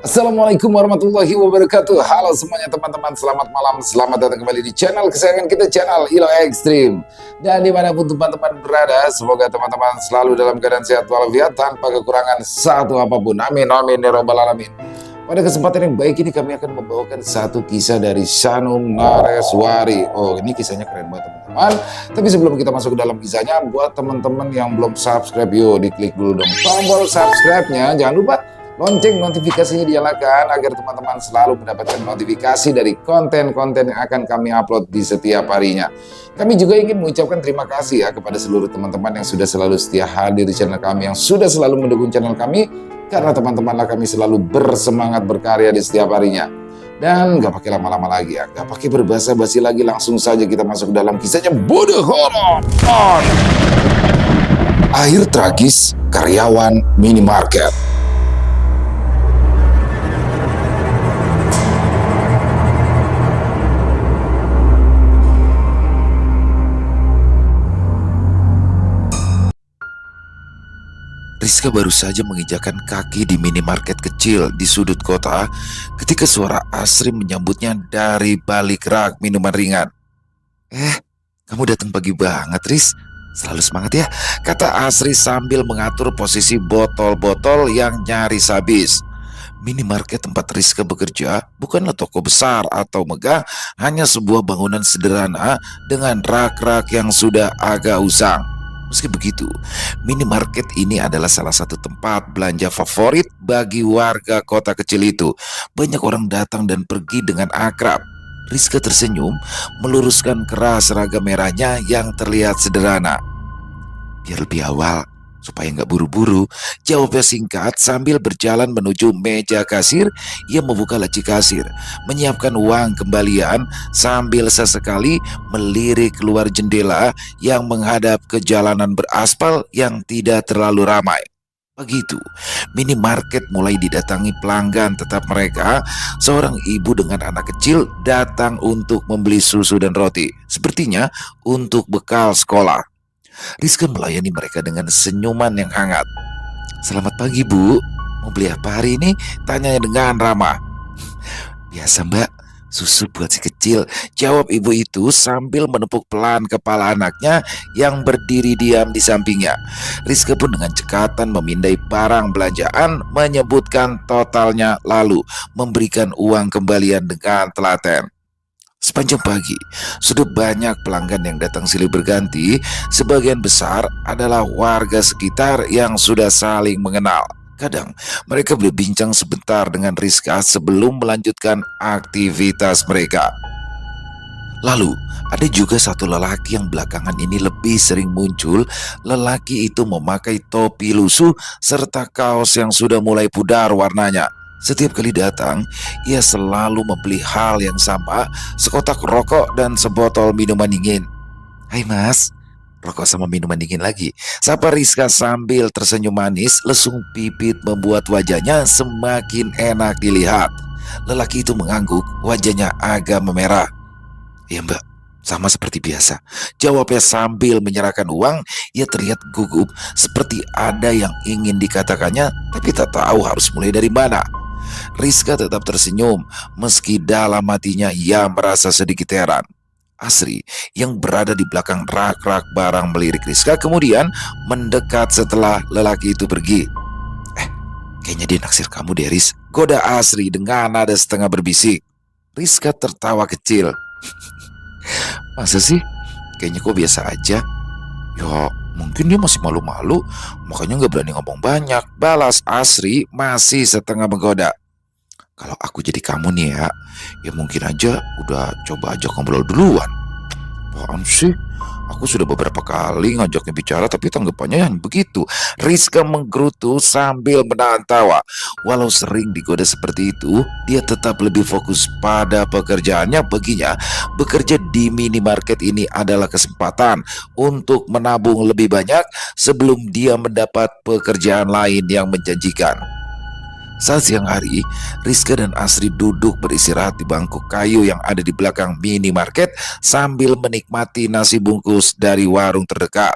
Assalamualaikum warahmatullahi wabarakatuh. Halo semuanya teman-teman, selamat malam, selamat datang kembali di channel kesayangan kita, channel Ilo Ekstrim. Dan dimanapun teman-teman berada, semoga teman-teman selalu dalam keadaan sehat walafiat tanpa kekurangan satu apapun. Amin, amin, ya rabbal alamin. Pada kesempatan yang baik ini kami akan membawakan satu kisah dari Sanum Nareswari. Oh, ini kisahnya keren banget teman-teman. Tapi sebelum kita masuk ke dalam kisahnya, buat teman-teman yang belum subscribe, yuk diklik dulu dong tombol subscribe-nya. Jangan lupa lonceng notifikasinya dinyalakan agar teman-teman selalu mendapatkan notifikasi dari konten-konten yang akan kami upload di setiap harinya. Kami juga ingin mengucapkan terima kasih ya kepada seluruh teman-teman yang sudah selalu setia hadir di channel kami, yang sudah selalu mendukung channel kami, karena teman-temanlah kami selalu bersemangat berkarya di setiap harinya. Dan gak pakai lama-lama lagi ya, gak pakai berbahasa basi lagi, langsung saja kita masuk ke dalam kisahnya. Bodoh horor on! Akhir tragis karyawan minimarket. Rizka baru saja menginjakan kaki di minimarket kecil di sudut kota ketika suara Asri menyambutnya dari balik rak minuman ringan. Kamu datang pagi banget, Riz. Selalu semangat ya, kata Asri sambil mengatur posisi botol-botol yang nyaris habis. Minimarket tempat Rizka bekerja bukanlah toko besar atau megah, hanya sebuah bangunan sederhana dengan rak-rak yang sudah agak usang. Meski begitu, minimarket ini adalah salah satu tempat belanja favorit bagi warga kota kecil itu. Banyak orang datang dan pergi dengan akrab. Rizka tersenyum, meluruskan keras seragam merahnya yang terlihat sederhana. Biar lebih awal, supaya nggak buru-buru, jawabnya singkat sambil berjalan menuju meja kasir. Ia membuka laci kasir, menyiapkan uang kembalian sambil sesekali melirik keluar jendela yang menghadap ke jalanan beraspal yang tidak terlalu ramai. Pagi itu, minimarket mulai didatangi pelanggan tetap mereka. Seorang ibu dengan anak kecil datang untuk membeli susu dan roti, sepertinya untuk bekal sekolah. Rizka melayani mereka dengan senyuman yang hangat. Selamat pagi Bu, mau beli apa hari ini? Tanyanya dengan ramah. Biasa Mbak, susu buat si kecil, jawab ibu itu sambil menepuk pelan kepala anaknya yang berdiri diam di sampingnya. Rizka pun dengan cekatan memindai barang belanjaan, menyebutkan totalnya lalu memberikan uang kembalian dengan telaten. Sepanjang pagi, sudah banyak pelanggan yang datang silih berganti. Sebagian besar adalah warga sekitar yang sudah saling mengenal. Kadang mereka berbincang sebentar dengan Rizka sebelum melanjutkan aktivitas mereka. Lalu, ada juga satu lelaki yang belakangan ini lebih sering muncul. Lelaki itu memakai topi lusuh serta kaos yang sudah mulai pudar warnanya. Setiap kali datang, ia selalu membeli hal yang sama, sekotak rokok dan sebotol minuman dingin. Hai mas, rokok sama minuman dingin lagi, sapa Rizka sambil tersenyum manis. Lesung pipit membuat wajahnya semakin enak dilihat. Lelaki itu mengangguk, wajahnya agak memerah. Ya mbak, sama seperti biasa, jawabnya sambil menyerahkan uang. Ia terlihat gugup, seperti ada yang ingin dikatakannya, tapi tak tahu harus mulai dari mana. Rizka tetap tersenyum, meski dalam hatinya ia merasa sedikit heran. Asri yang berada di belakang rak-rak barang melirik Rizka, kemudian mendekat setelah lelaki itu pergi. Kayaknya dia naksir kamu deh Riz, goda Asri dengan nada setengah berbisik. Rizka tertawa kecil. Masa sih? Kayaknya kok biasa aja. Ya mungkin dia masih malu-malu, makanya gak berani ngomong banyak, balas Asri masih setengah menggoda. Kalau aku jadi kamu nih ya mungkin aja udah coba ajak ngobrol duluan. Apaan sih? Aku sudah beberapa kali ngajaknya bicara tapi tanggapannya yang begitu. Rizka menggerutu sambil menahan tawa. Walau sering digoda seperti itu, dia tetap lebih fokus pada pekerjaannya. Baginya, bekerja di minimarket ini adalah kesempatan untuk menabung lebih banyak sebelum dia mendapat pekerjaan lain yang menjanjikan. Saat siang hari, Rizka dan Asri duduk beristirahat di bangku kayu yang ada di belakang minimarket sambil menikmati nasi bungkus dari warung terdekat.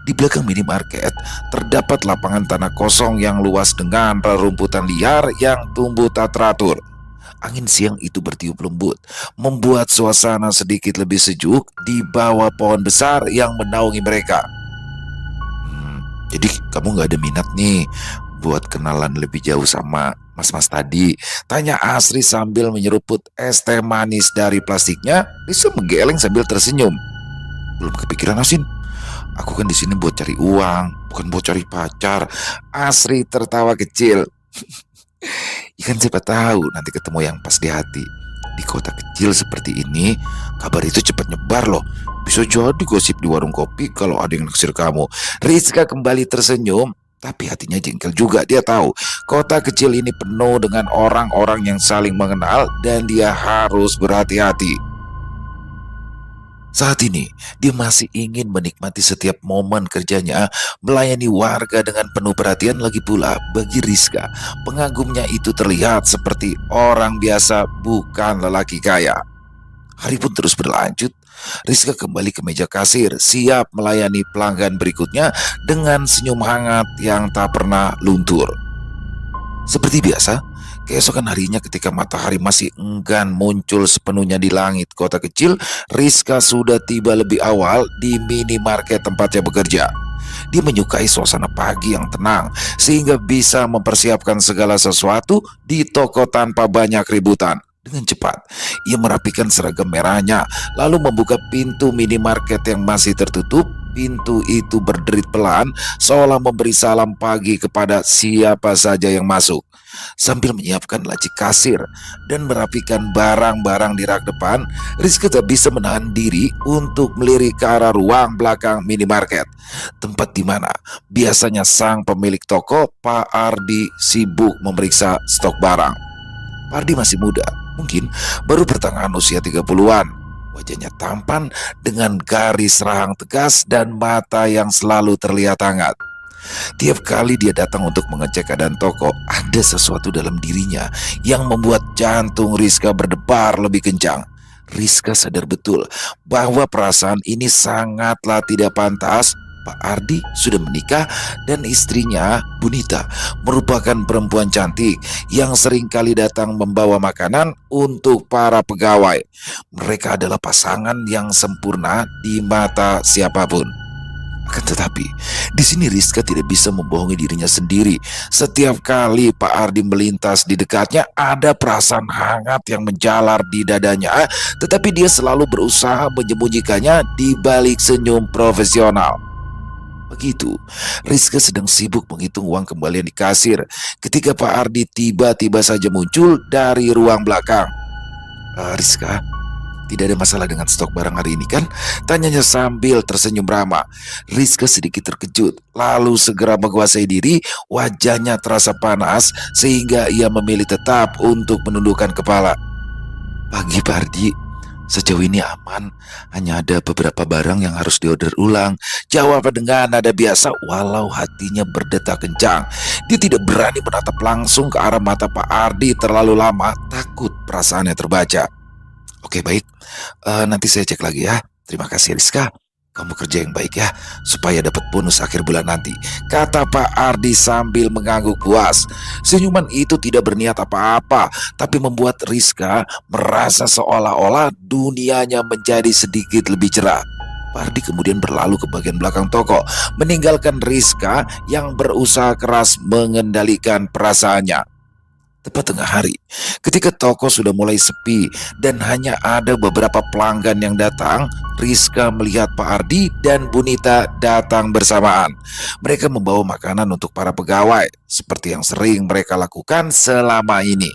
Di belakang minimarket terdapat lapangan tanah kosong yang luas dengan rerumputan liar yang tumbuh tak teratur. Angin siang itu bertiup lembut, membuat suasana sedikit lebih sejuk di bawah pohon besar yang menaungi mereka. Jadi kamu nggak ada minat nih buat kenalan lebih jauh sama mas-mas tadi? Tanya Asri sambil menyeruput es teh manis dari plastiknya. Bisa menggeleng sambil tersenyum. Belum kepikiran, Asin. Aku kan di sini buat cari uang, bukan buat cari pacar. Asri tertawa kecil. Ikan siapa tahu nanti ketemu yang pas di hati. Di kota kecil seperti ini, kabar itu cepat nyebar loh. Bisa jadi gosip di warung kopi kalau ada yang naksir kamu. Rizka kembali tersenyum, tapi hatinya jengkel juga. Dia tahu kota kecil ini penuh dengan orang-orang yang saling mengenal dan dia harus berhati-hati. Saat ini, dia masih ingin menikmati setiap momen kerjanya, melayani warga dengan penuh perhatian. Lagi pula bagi Rizka, pengagumnya itu terlihat seperti orang biasa, bukan lelaki kaya. Hari pun terus berlanjut. Rizka kembali ke meja kasir, siap melayani pelanggan berikutnya dengan senyum hangat yang tak pernah luntur. Seperti biasa, keesokan harinya ketika matahari masih enggan muncul sepenuhnya di langit kota kecil, Rizka sudah tiba lebih awal di minimarket tempatnya bekerja. Dia menyukai suasana pagi yang tenang sehingga bisa mempersiapkan segala sesuatu di toko tanpa banyak ributan. Dengan cepat, ia merapikan seragam merahnya, lalu membuka pintu minimarket yang masih tertutup. Pintu itu berderit pelan, seolah memberi salam pagi kepada siapa saja yang masuk. Sambil menyiapkan laci kasir dan merapikan barang-barang di rak depan, Rizky tak bisa menahan diri untuk melirik ke arah ruang belakang minimarket, tempat di mana biasanya sang pemilik toko, Pak Ardi, sibuk memeriksa stok barang. Pak Ardi masih muda, mungkin baru pertengahan usia 30-an. Wajahnya tampan dengan garis rahang tegas dan mata yang selalu terlihat hangat. Tiap kali dia datang untuk mengecek keadaan toko, ada sesuatu dalam dirinya yang membuat jantung Rizka berdebar lebih kencang. Rizka sadar betul bahwa perasaan ini sangatlah tidak pantas. Pak Ardi sudah menikah dan istrinya, Bunita, merupakan perempuan cantik yang sering kali datang membawa makanan untuk para pegawai. Mereka adalah pasangan yang sempurna di mata siapapun. Akan tetapi, di sini Rizka tidak bisa membohongi dirinya sendiri. Setiap kali Pak Ardi melintas di dekatnya, ada perasaan hangat yang menjalar di dadanya, tetapi dia selalu berusaha menyembunyikannya di balik senyum profesional. Begitu, Rizka sedang sibuk menghitung uang kembalian di kasir ketika Pak Ardi tiba-tiba saja muncul dari ruang belakang. Rizka, tidak ada masalah dengan stok barang hari ini kan? Tanyanya sambil tersenyum ramah. Rizka sedikit terkejut, lalu segera menguasai diri. Wajahnya terasa panas sehingga ia memilih tetap untuk menundukkan kepala. Pagi Pak Ardi, sejauh ini aman, hanya ada beberapa barang yang harus diorder ulang. Jawab dengan nada biasa walau hatinya berdetak kencang. Dia tidak berani menatap langsung ke arah mata Pak Ardi terlalu lama, takut perasaannya terbaca. Oke baik, nanti saya cek lagi ya. Terima kasih Rizka, kamu kerja yang baik ya, supaya dapat bonus akhir bulan nanti, kata Pak Ardi sambil mengangguk puas. Senyuman itu tidak berniat apa-apa, tapi membuat Rizka merasa seolah-olah dunianya menjadi sedikit lebih cerah. Pak Ardi kemudian berlalu ke bagian belakang toko, meninggalkan Rizka yang berusaha keras mengendalikan perasaannya. Tepat tengah hari, ketika toko sudah mulai sepi dan hanya ada beberapa pelanggan yang datang, Rizka melihat Pak Ardi dan Bunita datang bersamaan. Mereka membawa makanan untuk para pegawai, seperti yang sering mereka lakukan selama ini.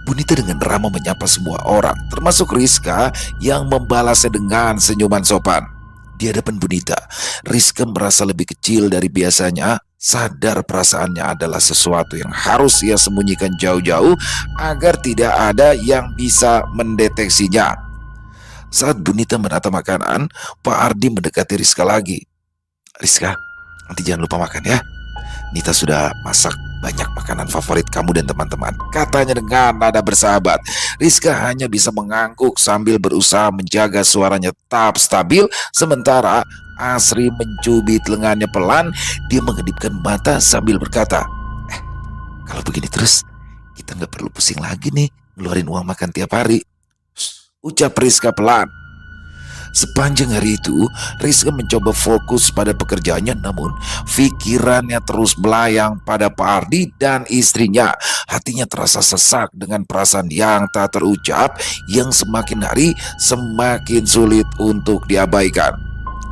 Bunita dengan ramah menyapa semua orang, termasuk Rizka yang membalasnya dengan senyuman sopan. Di hadapan Bunita, Rizka merasa lebih kecil dari biasanya. Sadar perasaannya adalah sesuatu yang harus ia sembunyikan jauh-jauh agar tidak ada yang bisa mendeteksinya. Saat Bunita menata makanan, Pak Ardi mendekati Rizka lagi. Rizka, nanti jangan lupa makan ya. Nita sudah masak banyak makanan favorit kamu dan teman-teman," katanya dengan nada bersahabat. Rizka hanya bisa mengangguk sambil berusaha menjaga suaranya tetap stabil, sementara Asri mencubit lengannya pelan. Dia mengedipkan mata sambil berkata, "Eh, kalau begini terus, kita nggak perlu pusing lagi nih ngeluarin uang makan tiap hari," ucap Rizka pelan. Sepanjang hari itu, Rizka mencoba fokus pada pekerjaannya, namun pikirannya terus melayang pada Pak Ardi dan istrinya. Hatinya terasa sesak dengan perasaan yang tak terucap yang semakin hari semakin sulit untuk diabaikan.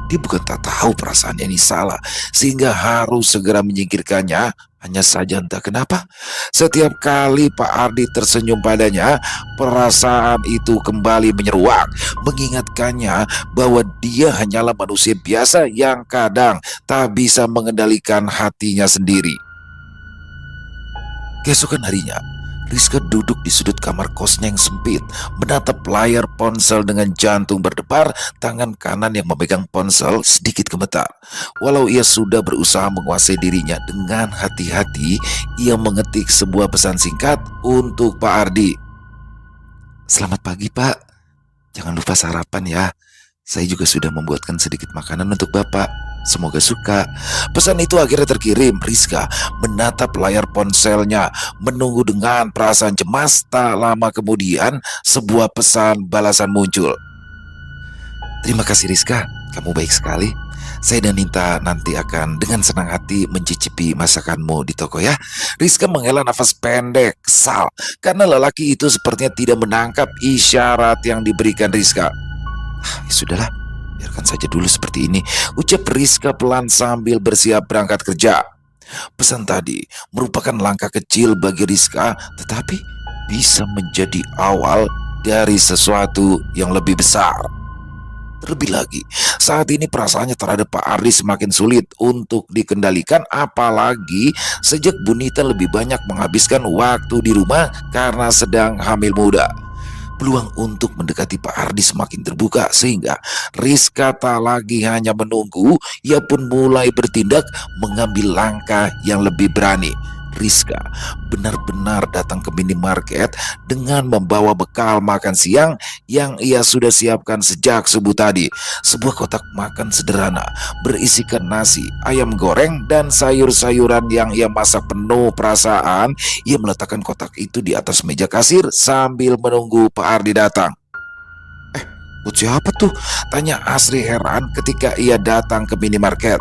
Dia bukan tak tahu perasaannya ini salah, sehingga harus segera menyingkirkannya. Hanya saja entah kenapa, setiap kali Pak Ardi tersenyum padanya, perasaan itu kembali menyeruak, mengingatkannya bahwa dia hanyalah manusia biasa yang kadang tak bisa mengendalikan hatinya sendiri. Keesokan harinya, Rizka duduk di sudut kamar kosnya yang sempit, menatap layar ponsel dengan jantung berdebar. Tangan kanan yang memegang ponsel sedikit gemetar. Walau ia sudah berusaha menguasai dirinya, dengan hati-hati ia mengetik sebuah pesan singkat untuk Pak Ardi. "Selamat pagi, Pak. Jangan lupa sarapan ya. Saya juga sudah membuatkan sedikit makanan untuk Bapak. Semoga suka." Pesan itu akhirnya terkirim. Rizka menatap layar ponselnya, menunggu dengan perasaan cemas. Tak lama kemudian, sebuah pesan balasan muncul. "Terima kasih Rizka, kamu baik sekali. Saya dan Ninta nanti akan dengan senang hati mencicipi masakanmu di toko ya." Rizka menghela nafas pendek, kesal, karena lelaki itu sepertinya tidak menangkap isyarat yang diberikan Rizka. "Ya sudahlah, biarkan saja dulu seperti ini," ucap Rizka pelan sambil bersiap berangkat kerja. Pesan tadi merupakan langkah kecil bagi Rizka, tetapi bisa menjadi awal dari sesuatu yang lebih besar. Terlebih lagi, saat ini perasaannya terhadap Pak Ardi semakin sulit untuk dikendalikan, apalagi sejak Bunita lebih banyak menghabiskan waktu di rumah karena sedang hamil muda. Peluang untuk mendekati Pak Ardi semakin terbuka, sehingga Rizka tak lagi hanya menunggu, ia pun mulai bertindak, mengambil langkah yang lebih berani. Rizka benar-benar datang ke minimarket dengan membawa bekal makan siang yang ia sudah siapkan sejak subuh tadi. Sebuah kotak makan sederhana berisikan nasi, ayam goreng, dan sayur-sayuran yang ia masak penuh perasaan. Ia meletakkan kotak itu di atas meja kasir sambil menunggu Pak Ardi datang. "Buat siapa tuh?" tanya Asri heran ketika ia datang ke minimarket.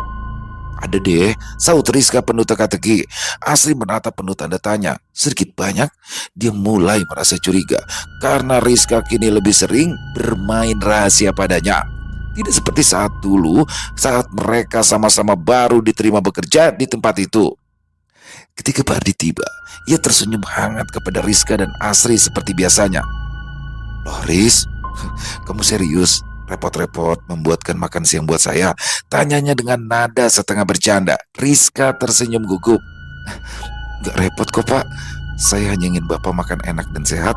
"Ada deh," saut Rizka penuh teka-teki. Asri menatap penuh tanda tanya. Sedikit banyak, dia mulai merasa curiga karena Rizka kini lebih sering bermain rahasia padanya. Tidak seperti saat dulu, saat mereka sama-sama baru diterima bekerja di tempat itu. Ketika Pak Ardi tiba, ia tersenyum hangat kepada Rizka dan Asri seperti biasanya. "Loh Riz, kamu serius repot-repot membuatkan makan siang buat saya?" tanyanya dengan nada setengah bercanda. Rizka tersenyum gugup. "Gak repot kok Pak, saya hanya ingin Bapak makan enak dan sehat.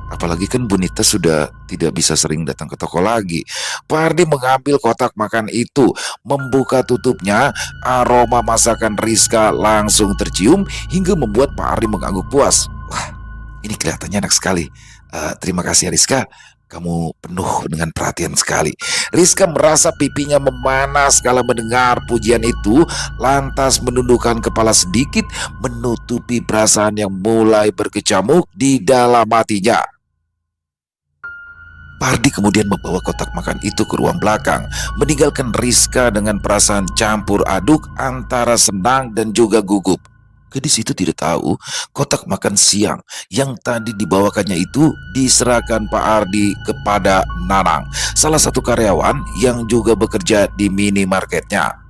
Apalagi kan Bunita sudah tidak bisa sering datang ke toko lagi." Pak Ardi mengambil kotak makan itu, membuka tutupnya. Aroma masakan Rizka langsung tercium hingga membuat Pak Ardi mengangguk puas. "Wah, ini kelihatannya enak sekali. Terima kasih ya Rizka. Kamu penuh dengan perhatian sekali." Rizka merasa pipinya memanas kala mendengar pujian itu, lantas menundukkan kepala sedikit, menutupi perasaan yang mulai berkecamuk di dalam hatinya. Pardi kemudian membawa kotak makan itu ke ruang belakang, meninggalkan Rizka dengan perasaan campur aduk antara senang dan juga gugup. Gadis itu tidak tahu kotak makan siang yang tadi dibawakannya itu diserahkan Pak Ardi kepada Nanang, salah satu karyawan yang juga bekerja di minimarketnya.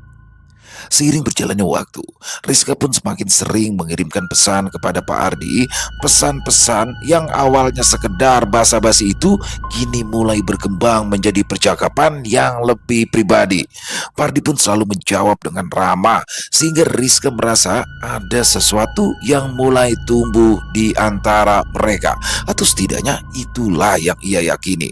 Seiring berjalannya waktu, Rizka pun semakin sering mengirimkan pesan kepada Pak Ardi. Pesan-pesan yang awalnya sekedar basa-basi itu kini mulai berkembang menjadi percakapan yang lebih pribadi. Pak Ardi pun selalu menjawab dengan ramah, sehingga Rizka merasa ada sesuatu yang mulai tumbuh di antara mereka, atau setidaknya itulah yang ia yakini.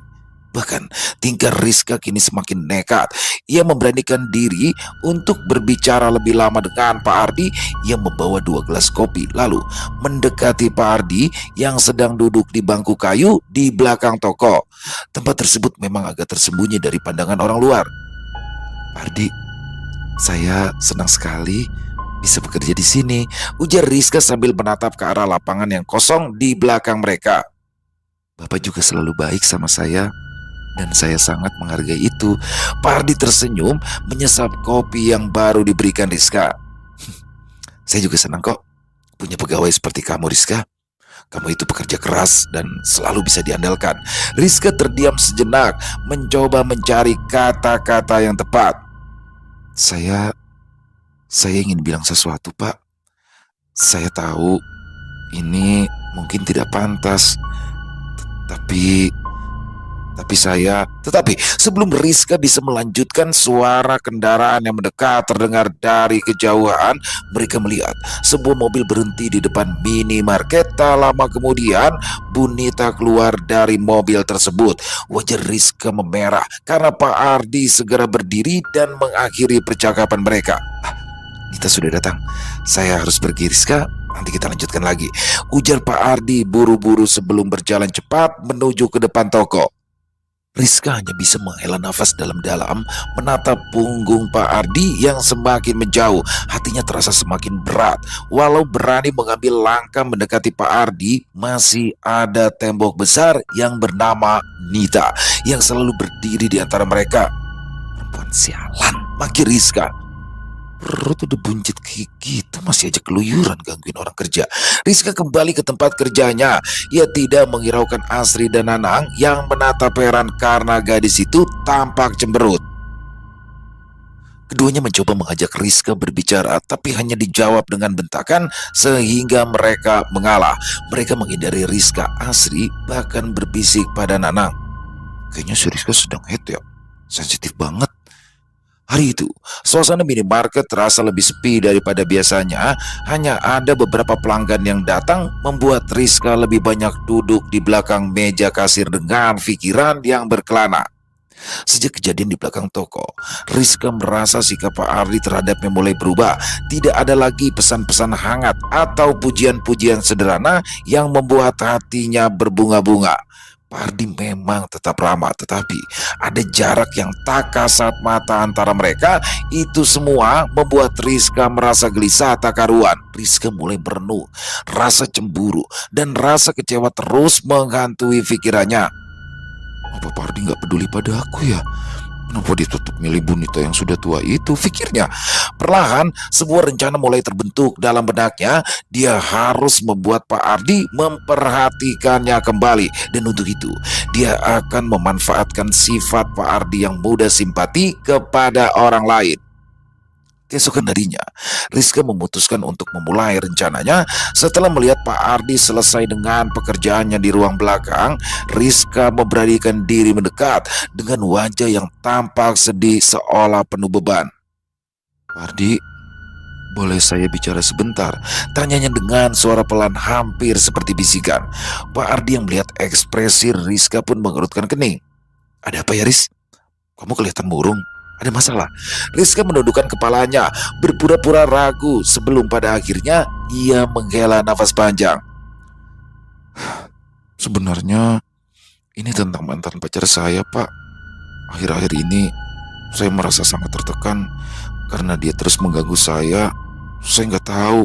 Bahkan tingkah Rizka kini semakin nekat. Ia memberanikan diri untuk berbicara lebih lama dengan Pak Ardi. Ia membawa 2 gelas kopi, lalu mendekati Pak Ardi yang sedang duduk di bangku kayu di belakang toko. Tempat tersebut memang agak tersembunyi dari pandangan orang luar. "Pak Ardi, saya senang sekali bisa bekerja di sini," ujar Rizka sambil menatap ke arah lapangan yang kosong di belakang mereka. "Bapak juga selalu baik sama saya, dan saya sangat menghargai itu." Pardi tersenyum menyesap kopi yang baru diberikan Rizka. "Saya juga senang kok punya pegawai seperti kamu, Rizka. Kamu itu pekerja keras dan selalu bisa diandalkan." Rizka terdiam sejenak, mencoba mencari kata-kata yang tepat. Saya ingin bilang sesuatu, Pak. Saya tahu ini mungkin tidak pantas, tapi sebelum Rizka bisa melanjutkan, suara kendaraan yang mendekat terdengar dari kejauhan. Mereka melihat sebuah mobil berhenti di depan minimarket. Tak lama kemudian, Bunita keluar dari mobil tersebut. Wajah Rizka memerah karena Pak Ardi segera berdiri dan mengakhiri percakapan mereka. "Nita sudah datang. Saya harus pergi, Rizka. Nanti kita lanjutkan lagi," ujar Pak Ardi buru-buru sebelum berjalan cepat menuju ke depan toko. Rizka hanya bisa menghela nafas dalam-dalam, menatap punggung Pak Ardi yang semakin menjauh. Hatinya terasa semakin berat. Walau berani mengambil langkah mendekati Pak Ardi, masih ada tembok besar yang bernama Nita yang selalu berdiri di antara mereka. "Perempuan sialan," maki Rizka. "Perut udah buncit kayak gitu masih aja keluyuran gangguin orang kerja." Rizka kembali ke tempat kerjanya. Ia tidak menghiraukan Asri dan Nanang yang menatap heran karena gadis itu tampak cemberut. Keduanya mencoba mengajak Rizka berbicara, tapi hanya dijawab dengan bentakan sehingga mereka mengalah. Mereka menghindari Rizka. Asri bahkan berbisik pada Nanang, "Kayaknya si Rizka sedang head ya, sensitif banget." Hari itu, suasana minimarket terasa lebih sepi daripada biasanya. Hanya ada beberapa pelanggan yang datang, membuat Rizka lebih banyak duduk di belakang meja kasir dengan pikiran yang berkelana. Sejak kejadian di belakang toko, Rizka merasa sikap Pak Ardi terhadapnya mulai berubah. Tidak ada lagi pesan-pesan hangat atau pujian-pujian sederhana yang membuat hatinya berbunga-bunga. Pak Ardi memang tetap ramah, tetapi ada jarak yang tak kasat mata antara mereka. Itu semua membuat Rizka merasa gelisah tak karuan. Rizka mulai merenung, rasa cemburu dan rasa kecewa terus menghantui pikirannya. "Apa Pak Ardi gak peduli pada aku ya? Kenapa dia tetap milih Bunita yang sudah tua itu?" pikirnya. Perlahan, sebuah rencana mulai terbentuk dalam benaknya. Dia harus membuat Pak Ardi memperhatikannya kembali. Dan untuk itu, dia akan memanfaatkan sifat Pak Ardi yang mudah simpati kepada orang lain. Keesokan harinya, Rizka memutuskan untuk memulai rencananya. Setelah melihat Pak Ardi selesai dengan pekerjaannya di ruang belakang, Rizka memberanikan diri mendekat dengan wajah yang tampak sedih seolah penuh beban. "Pak Ardi, boleh saya bicara sebentar?" tanyanya dengan suara pelan hampir seperti bisikan. Pak Ardi yang melihat ekspresi Rizka pun mengerutkan kening. "Ada apa ya, Riz? Kamu kelihatan murung. Ada masalah?" Rizka menundukkan kepalanya, berpura-pura ragu sebelum pada akhirnya ia menghela nafas panjang. "Sebenarnya ini tentang mantan pacar saya, Pak. Akhir-akhir ini saya merasa sangat tertekan karena dia terus mengganggu saya. Saya nggak tahu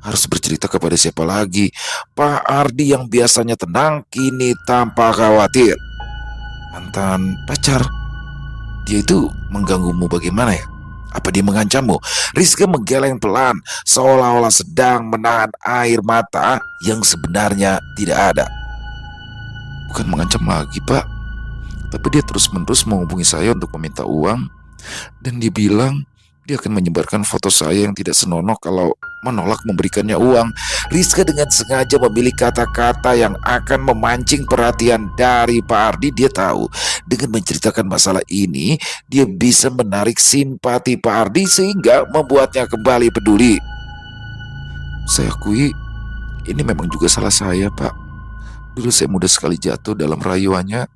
harus bercerita kepada siapa lagi." Pak Ardi yang biasanya tenang kini tampak khawatir. "Mantan pacar? Dia itu mengganggumu bagaimana ya? Apa dia mengancammu?" Rizka menggeleng pelan, seolah-olah sedang menahan air mata yang sebenarnya tidak ada. "Bukan mengancam lagi, Pak. Tapi dia terus-menerus menghubungi saya untuk meminta uang. Dan dia bilang dia akan menyebarkan foto saya yang tidak senonoh kalau menolak memberikannya uang." Rizka dengan sengaja memilih kata-kata yang akan memancing perhatian dari Pak Ardi. Dia tahu dengan menceritakan masalah ini, dia bisa menarik simpati Pak Ardi sehingga membuatnya kembali peduli. "Saya akui ini memang juga salah saya, Pak. Dulu saya mudah sekali jatuh dalam rayuannya.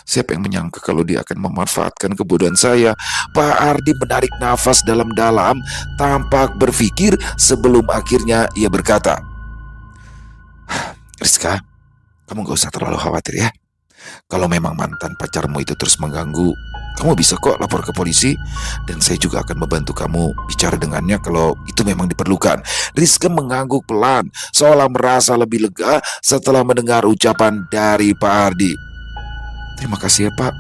Siapa yang menyangka kalau dia akan memanfaatkan kebodohan saya? Pak Ardi menarik nafas dalam-dalam, tampak berpikir sebelum akhirnya ia berkata, Rizka, kamu gak usah terlalu khawatir ya. Kalau memang mantan pacarmu itu terus mengganggu, kamu bisa kok lapor ke polisi. Dan saya juga akan membantu kamu bicara dengannya kalau itu memang diperlukan. Rizka mengangguk pelan, seolah merasa lebih lega setelah mendengar ucapan dari Pak Ardi. Terima kasih ya Pak.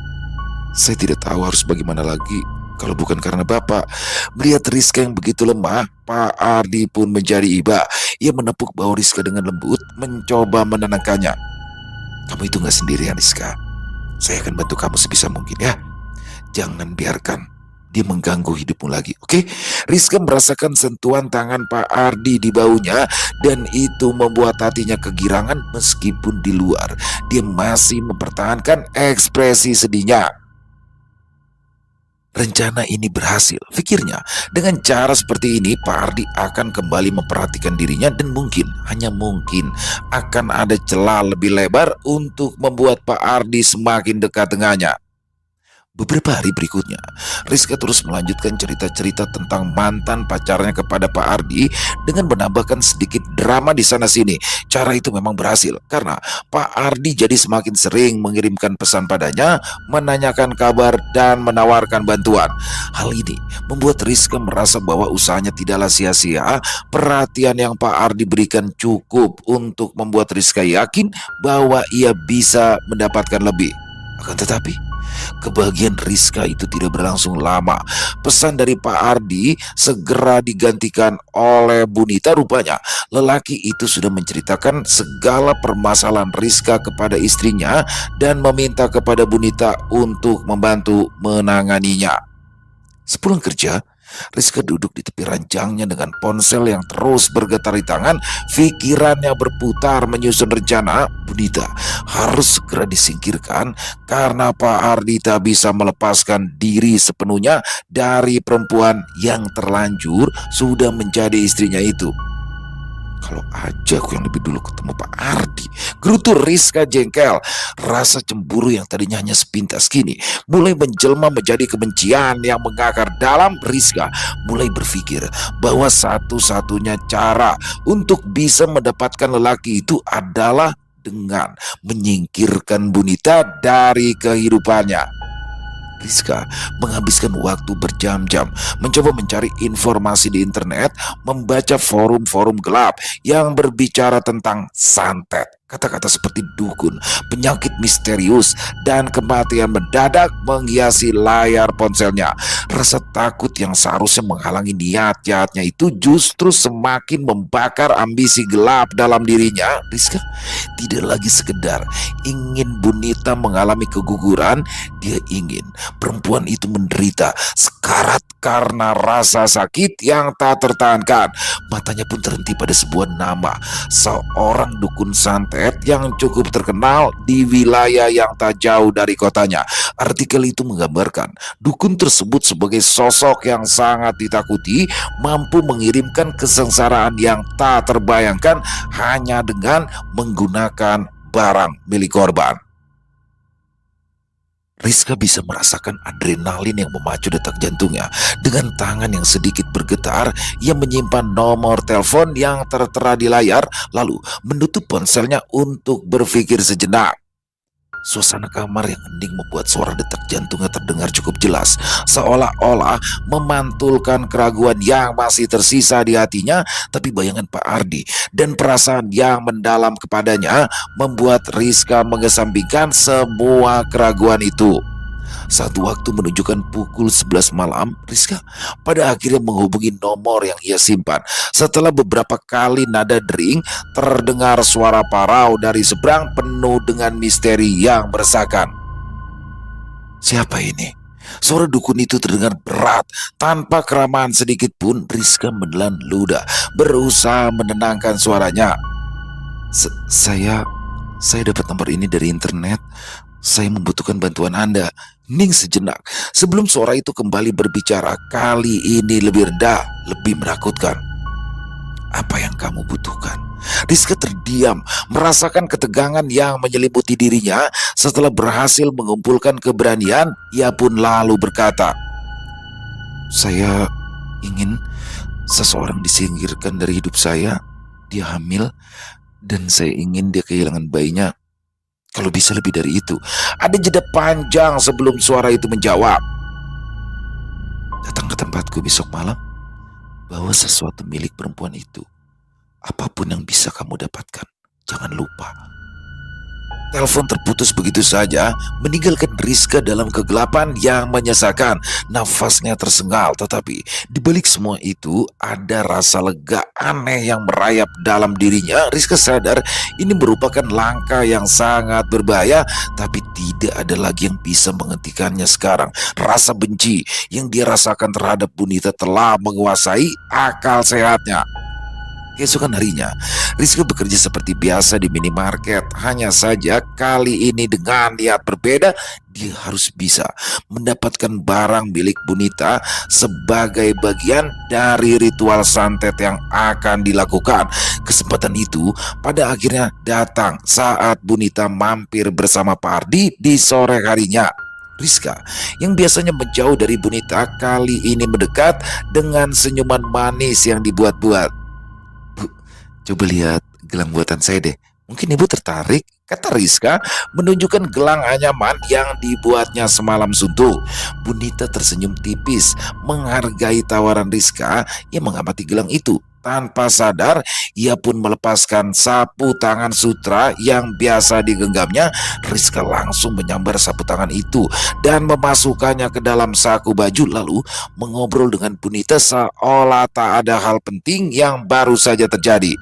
Saya tidak tahu harus bagaimana lagi kalau bukan karena Bapak. Melihat Rizka yang begitu lemah, Pak Ardi pun menjadi iba. Ia menepuk bahu Rizka dengan lembut, mencoba menenangkannya. Kamu itu gak sendirian, Rizka. Saya akan bantu kamu sebisa mungkin ya. Jangan biarkan dia mengganggu hidupmu lagi, oke? Rizka merasakan sentuhan tangan Pak Ardi di bahunya dan itu membuat hatinya kegirangan meskipun di luar dia masih mempertahankan ekspresi sedihnya. Rencana ini berhasil, pikirnya. Dengan cara seperti ini, Pak Ardi akan kembali memperhatikan dirinya dan mungkin, hanya mungkin, akan ada celah lebih lebar untuk membuat Pak Ardi semakin dekat dengannya. Beberapa hari berikutnya, Rizka terus melanjutkan cerita-cerita tentang mantan pacarnya kepada Pak Ardi dengan menambahkan sedikit drama di sana-sini. Cara itu memang berhasil karena Pak Ardi jadi semakin sering mengirimkan pesan padanya, menanyakan kabar dan menawarkan bantuan. Hal ini membuat Rizka merasa bahwa usahanya tidaklah sia-sia. Perhatian yang Pak Ardi berikan cukup untuk membuat Rizka yakin bahwa ia bisa mendapatkan lebih. Akan tetapi, kebahagiaan Rizka itu tidak berlangsung lama. Pesan dari Pak Ardi segera digantikan oleh Bunita. Rupanya lelaki itu sudah menceritakan segala permasalahan Rizka kepada istrinya dan meminta kepada Bunita untuk membantu menanganinya. Sepulang kerja, Rizka duduk di tepi ranjangnya dengan ponsel yang terus bergetar di tangan. Pikirannya berputar menyusun rencana. Bunita harus segera disingkirkan karena Pak Ardi tak bisa melepaskan diri sepenuhnya dari perempuan yang terlanjur sudah menjadi istrinya itu. Kalau aja aku yang lebih dulu ketemu Pak Ardi, gerutu Rizka jengkel. Rasa cemburu yang tadinya hanya sepintas kini mulai menjelma menjadi kebencian yang mengakar dalam. Rizka mulai berpikir bahwa satu-satunya cara untuk bisa mendapatkan lelaki itu adalah dengan menyingkirkan Bunita dari kehidupannya. Rizka menghabiskan waktu berjam-jam mencoba mencari informasi di internet, membaca forum-forum gelap yang berbicara tentang santet. Kata-kata seperti dukun, penyakit misterius, dan kematian mendadak menghiasi layar ponselnya. Rasa takut yang seharusnya menghalangi niat jahatnya itu justru semakin membakar ambisi gelap dalam dirinya. Rizka tidak lagi sekedar ingin Bunita mengalami keguguran, dia ingin perempuan itu menderita sekarat karena rasa sakit yang tak tertahankan. Matanya pun terhenti pada sebuah nama, seorang dukun santet yang cukup terkenal di wilayah yang tak jauh dari kotanya. Artikel itu menggambarkan dukun tersebut sebagai sosok yang sangat ditakuti, mampu mengirimkan kesengsaraan yang tak terbayangkan hanya dengan menggunakan barang milik korban. Rizka bisa merasakan adrenalin yang memacu detak jantungnya. Dengan tangan yang sedikit bergetar, ia menyimpan nomor telepon yang tertera di layar, lalu menutup ponselnya untuk berpikir sejenak. Suasana kamar yang hening membuat suara detak jantungnya terdengar cukup jelas, seolah-olah memantulkan keraguan yang masih tersisa di hatinya. Tapi bayangan Pak Ardi dan perasaan yang mendalam kepadanya membuat Rizka mengesampingkan semua keraguan itu. Saat waktu menunjukkan pukul 11 malam, Rizka pada akhirnya menghubungi nomor yang ia simpan. Setelah beberapa kali nada dering, terdengar suara parau dari seberang penuh dengan misteri yang meresahkan. Siapa ini? Suara dukun itu terdengar berat. Tanpa keramahan sedikit pun, Rizka menelan ludah, berusaha menenangkan suaranya. Saya dapat nomor ini dari internet. Saya membutuhkan bantuan Anda. Ning sejenak sebelum suara itu kembali berbicara, kali ini lebih rendah, lebih menakutkan. Apa yang kamu butuhkan? Rizka terdiam, merasakan ketegangan yang menyelimuti dirinya. Setelah berhasil mengumpulkan keberanian, ia pun lalu berkata, "Saya ingin seseorang disingkirkan dari hidup saya. Dia hamil dan saya ingin dia kehilangan bayinya. Kalau bisa lebih dari itu." Ada jeda panjang sebelum suara itu menjawab, "Datang ke tempatku besok malam. Bawa sesuatu milik perempuan itu. Apapun yang bisa kamu dapatkan. Jangan lupa." Telepon terputus begitu saja, meninggalkan Rizka dalam kegelapan yang menyesakan. Nafasnya tersengal, tetapi di balik semua itu ada rasa lega aneh yang merayap dalam dirinya. Rizka sadar ini merupakan langkah yang sangat berbahaya, tapi tidak ada lagi yang bisa menghentikannya sekarang. Rasa benci yang dia rasakan terhadap Bunita telah menguasai akal sehatnya. Keesokan harinya, Rizky bekerja seperti biasa di minimarket. Hanya saja kali ini dengan niat berbeda, dia harus bisa mendapatkan barang milik Bunita sebagai bagian dari ritual santet yang akan dilakukan. Kesempatan itu pada akhirnya datang saat Bunita mampir bersama Pak Ardi di sore harinya. Rizka yang biasanya menjauh dari Bunita kali ini mendekat dengan senyuman manis yang dibuat-buat. "Bu, coba lihat gelang buatan saya deh. Mungkin ibu tertarik," kata Rizka menunjukkan gelang anyaman yang dibuatnya semalam suntuk. Bunita tersenyum tipis menghargai tawaran Rizka yang mengamati gelang itu. Tanpa sadar, ia pun melepaskan sapu tangan sutra yang biasa digenggamnya. Rizka langsung menyambar sapu tangan itu dan memasukkannya ke dalam saku baju, lalu mengobrol dengan Bunita seolah tak ada hal penting yang baru saja terjadi.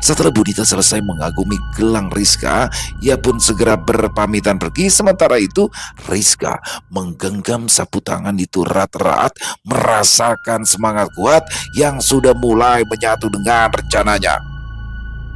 Setelah Bunita selesai mengagumi gelang Rizka, ia pun segera berpamitan pergi. Sementara itu, Rizka menggenggam sapu tangan itu erat-erat, merasakan semangat kuat yang sudah mulai menyatu dengan rencananya.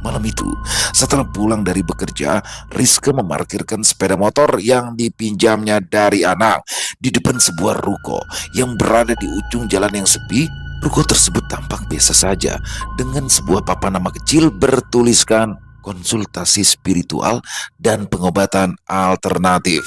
Malam itu, setelah pulang dari bekerja, Rizka memarkirkan sepeda motor yang dipinjamnya dari Anang di depan sebuah ruko yang berada di ujung jalan yang sepi. Ruko tersebut tampak biasa saja, dengan sebuah papan nama kecil bertuliskan konsultasi spiritual dan pengobatan alternatif.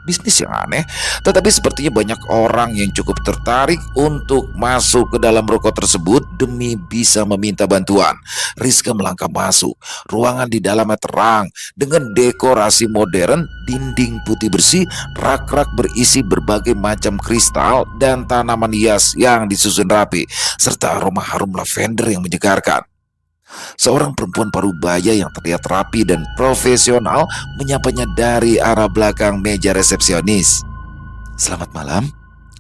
Bisnis yang aneh, tetapi sepertinya banyak orang yang cukup tertarik untuk masuk ke dalam ruko tersebut demi bisa meminta bantuan. Rizka melangkah masuk. Ruangan di dalamnya terang dengan dekorasi modern, dinding putih bersih, rak-rak berisi berbagai macam kristal dan tanaman hias yang disusun rapi, serta aroma harum lavender yang menyegarkan. Seorang perempuan parubaya yang terlihat rapi dan profesional menyapanya dari arah belakang meja resepsionis. "Selamat malam,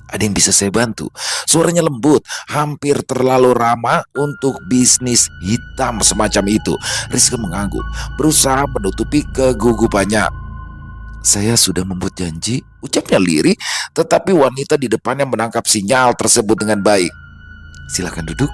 ada yang bisa saya bantu?" Suaranya lembut, hampir terlalu ramah untuk bisnis hitam semacam itu. Rizka mengangguk, berusaha menutupi kegugupannya. "Saya sudah membuat janji," ucapnya lirih, tetapi wanita di depannya menangkap sinyal tersebut dengan baik. "Silakan duduk.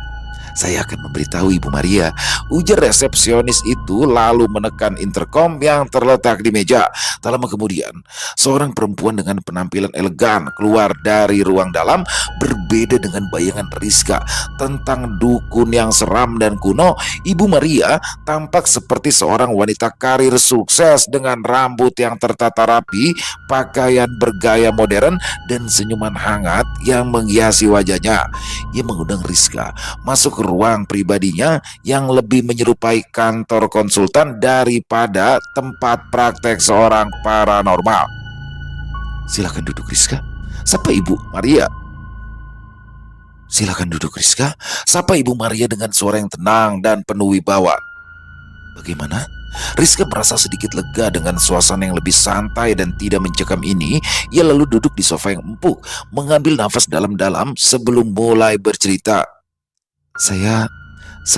Saya akan memberitahu Ibu Maria," ujar resepsionis itu lalu menekan intercom yang terletak di meja. Tak lama kemudian, seorang perempuan dengan penampilan elegan keluar dari ruang dalam. Berbeda dengan bayangan Rizka tentang dukun yang seram dan kuno, Ibu Maria tampak seperti seorang wanita karir sukses dengan rambut yang tertata rapi, pakaian bergaya modern, dan senyuman hangat yang menghiasi wajahnya. Ia mengundang Rizka masuk ke ruang pribadinya yang lebih menyerupai kantor konsultan daripada tempat praktek seorang paranormal. "Silakan duduk, Rizka," sapa Ibu Maria. "Silakan duduk, Rizka," sapa Ibu Maria dengan suara yang tenang dan penuh wibawa. "Bagaimana?" Rizka merasa sedikit lega dengan suasana yang lebih santai dan tidak mencekam ini. Ia lalu duduk di sofa yang empuk, mengambil nafas dalam-dalam sebelum mulai bercerita. Saya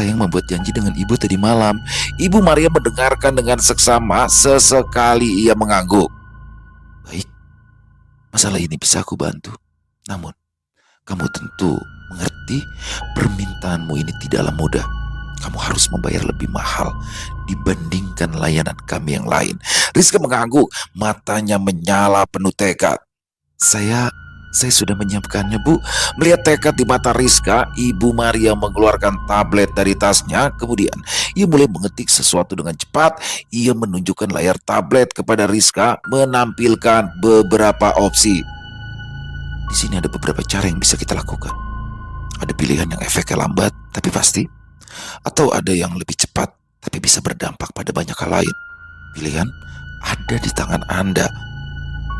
yang membuat janji dengan ibu tadi malam." Ibu Maria mendengarkan dengan seksama, sesekali ia mengangguk. "Baik, masalah ini bisa aku bantu. Namun, kamu tentu mengerti permintaanmu ini tidaklah mudah. Kamu harus membayar lebih mahal dibandingkan layanan kami yang lain." Rizka mengangguk, matanya menyala penuh tekad. Saya Saya sudah menyiapkannya, Bu. Melihat tekad di mata Rizka, Ibu Maria mengeluarkan tablet dari tasnya. Kemudian, ia mulai mengetik sesuatu dengan cepat. Ia menunjukkan layar tablet kepada Rizka, menampilkan beberapa opsi. Di sini ada beberapa cara yang bisa kita lakukan. Ada pilihan yang efeknya lambat, tapi pasti. Atau ada yang lebih cepat, tapi bisa berdampak pada banyak hal lain. Pilihan ada di tangan Anda.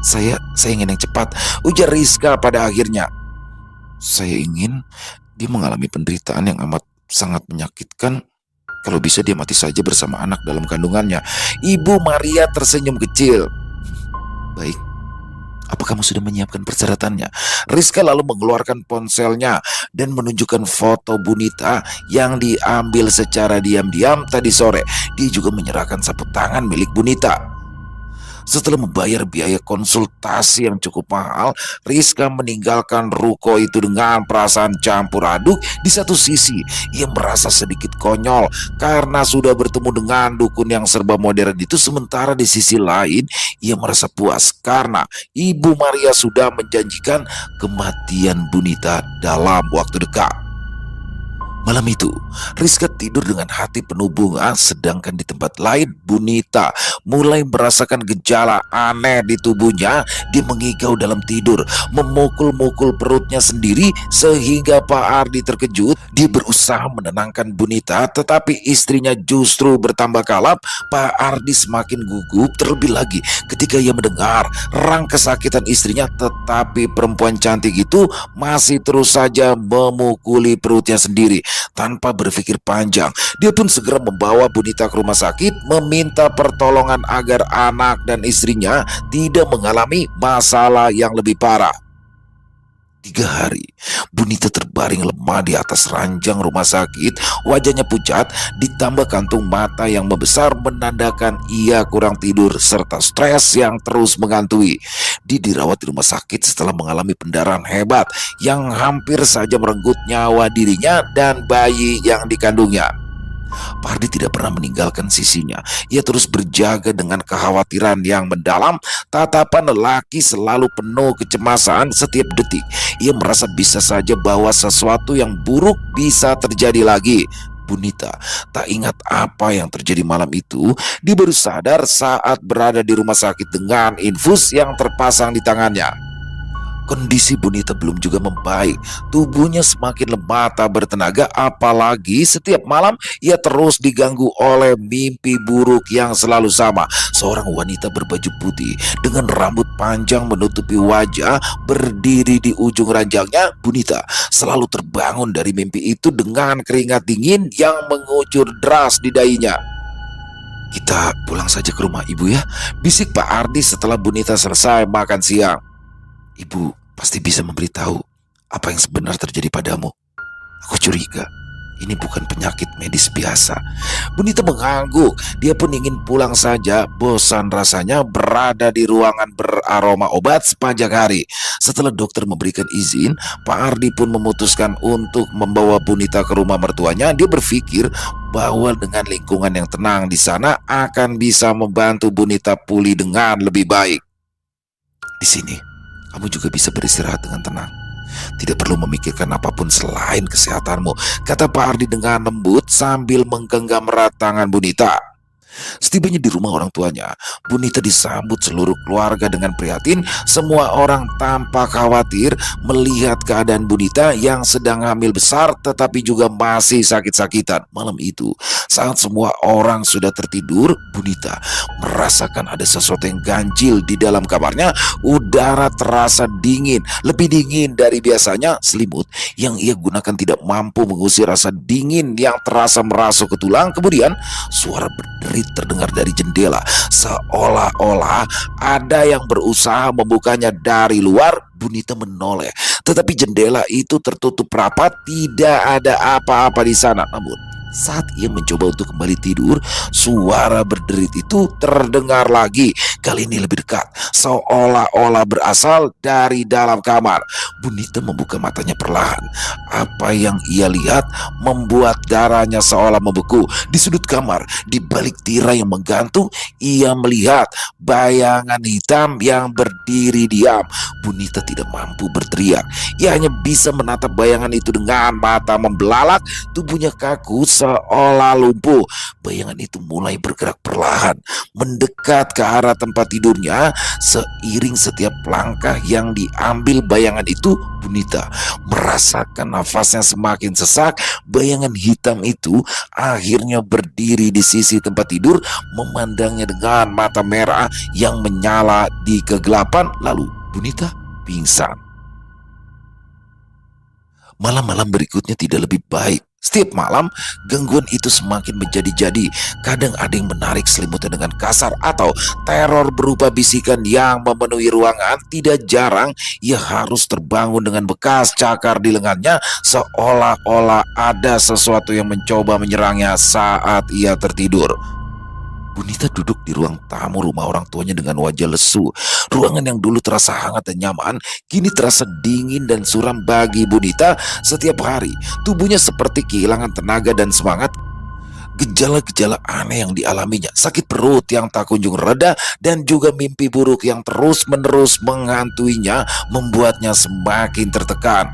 Saya ingin yang cepat, ujar Rizka pada akhirnya. Saya ingin dia mengalami penderitaan yang amat sangat menyakitkan. Kalau bisa dia mati saja bersama anak dalam kandungannya. Ibu Maria tersenyum kecil. Baik, apa kamu sudah menyiapkan persyaratannya? Rizka lalu mengeluarkan ponselnya dan menunjukkan foto Bunita yang diambil secara diam-diam tadi sore. Dia juga menyerahkan sapu tangan milik Bunita. Setelah membayar biaya konsultasi yang cukup mahal, Rizka meninggalkan ruko itu dengan perasaan campur aduk. Di satu sisi, ia merasa sedikit konyol karena sudah bertemu dengan dukun yang serba modern itu. Sementara di sisi lain, ia merasa puas karena Ibu Maria sudah menjanjikan kematian Bunita dalam waktu dekat. Malam itu, Rizka tidur dengan hati penuh bunga, sedangkan di tempat lain, Bunita mulai merasakan gejala aneh di tubuhnya. Dia mengigau dalam tidur, memukul-mukul perutnya sendiri sehingga Pak Ardi terkejut. Dia berusaha menenangkan Bunita, tetapi istrinya justru bertambah kalap. Pak Ardi semakin gugup terlebih lagi ketika ia mendengar rang kesakitan istrinya, tetapi perempuan cantik itu masih terus saja memukuli perutnya sendiri. Tanpa berpikir panjang, dia pun segera membawa Bunita ke rumah sakit, meminta pertolongan agar anak dan istrinya tidak mengalami masalah yang lebih parah. 3 hari, Bunita terbaring lemah di atas ranjang rumah sakit. Wajahnya pucat, ditambah kantung mata yang membesar menandakan ia kurang tidur serta stres yang terus menghantui. Dia dirawat di rumah sakit setelah mengalami pendarahan hebat yang hampir saja merenggut nyawa dirinya dan bayi yang dikandungnya. Pardi tidak pernah meninggalkan sisinya. Ia terus berjaga dengan kekhawatiran yang mendalam. Tatapan lelaki selalu penuh kecemasan setiap detik. Ia merasa bisa saja bahwa sesuatu yang buruk bisa terjadi lagi. Bunita tak ingat apa yang terjadi malam itu. Dia baru sadar saat berada di rumah sakit dengan infus yang terpasang di tangannya. Kondisi Bunita belum juga membaik. Tubuhnya semakin lemah tak bertenaga, apalagi setiap malam ia terus diganggu oleh mimpi buruk yang selalu sama. Seorang wanita berbaju putih dengan rambut panjang menutupi wajah berdiri di ujung ranjangnya. Bunita selalu terbangun dari mimpi itu dengan keringat dingin yang mengucur deras di dahinya. Kita pulang saja ke rumah ibu ya, bisik Pak Ardi setelah Bunita selesai makan siang. Ibu pasti bisa memberitahu apa yang sebenarnya terjadi padamu. Aku curiga ini bukan penyakit medis biasa. Bunita mengangguk. Dia pun ingin pulang saja. Bosan rasanya berada di ruangan beraroma obat sepanjang hari. Setelah dokter memberikan izin, Pak Ardi pun memutuskan untuk membawa Bunita ke rumah mertuanya. Dia berpikir bahwa dengan lingkungan yang tenang di sana akan bisa membantu Bunita pulih dengan lebih baik. Di sini kamu juga bisa beristirahat dengan tenang. Tidak perlu memikirkan apapun selain kesehatanmu, kata Pak Ardi dengan lembut sambil menggenggam erat tangan Bunita. Setibanya di rumah orang tuanya, Bunita disambut seluruh keluarga dengan prihatin. Semua orang tampak khawatir melihat keadaan Bunita yang sedang hamil besar tetapi juga masih sakit-sakitan. Malam itu, saat semua orang sudah tertidur, Bunita merasakan ada sesuatu yang ganjil di dalam kamarnya. Udara terasa dingin, lebih dingin dari biasanya. Selimut yang ia gunakan tidak mampu mengusir rasa dingin yang terasa merasuk ke tulang. Kemudian suara berderit terdengar dari jendela, seolah-olah ada yang berusaha membukanya dari luar. Bunita menoleh, tetapi jendela itu tertutup rapat, tidak ada apa-apa di sana. Namun Saat ia mencoba untuk kembali tidur, suara berderit itu terdengar lagi. Kali ini lebih dekat, seolah-olah berasal dari dalam kamar. Bunita membuka matanya perlahan. Apa yang ia lihat membuat darahnya seolah membeku. Di sudut kamar, di balik tirai yang menggantung, ia melihat bayangan hitam yang berdiri diam. Bunita tidak mampu berteriak. Ia hanya bisa menatap bayangan itu dengan mata membelalak. Tubuhnya kaku seolah lumpuh. Bayangan itu mulai bergerak perlahan, mendekat ke arah tempat tidurnya. Seiring setiap langkah yang diambil bayangan itu, Bunita merasakan nafasnya semakin sesak. Bayangan hitam itu akhirnya berdiri di sisi tempat tidur, memandangnya dengan mata merah yang menyala di kegelapan. Lalu Bunita pingsan. Malam-malam berikutnya tidak lebih baik. Setiap malam, gangguan itu semakin menjadi-jadi. Kadang ada yang menarik selimutnya dengan kasar atau teror berupa bisikan yang memenuhi ruangan. Tidak jarang, ia harus terbangun dengan bekas cakar di lengannya, seolah-olah ada sesuatu yang mencoba menyerangnya saat ia tertidur. Bunita duduk di ruang tamu rumah orang tuanya dengan wajah lesu. Ruangan yang dulu terasa hangat dan nyaman, kini terasa dingin dan suram bagi Bunita. Setiap hari, tubuhnya seperti kehilangan tenaga dan semangat. Gejala-gejala aneh yang dialaminya, sakit perut yang tak kunjung reda, dan juga mimpi buruk yang terus-menerus menghantuinya, membuatnya semakin tertekan.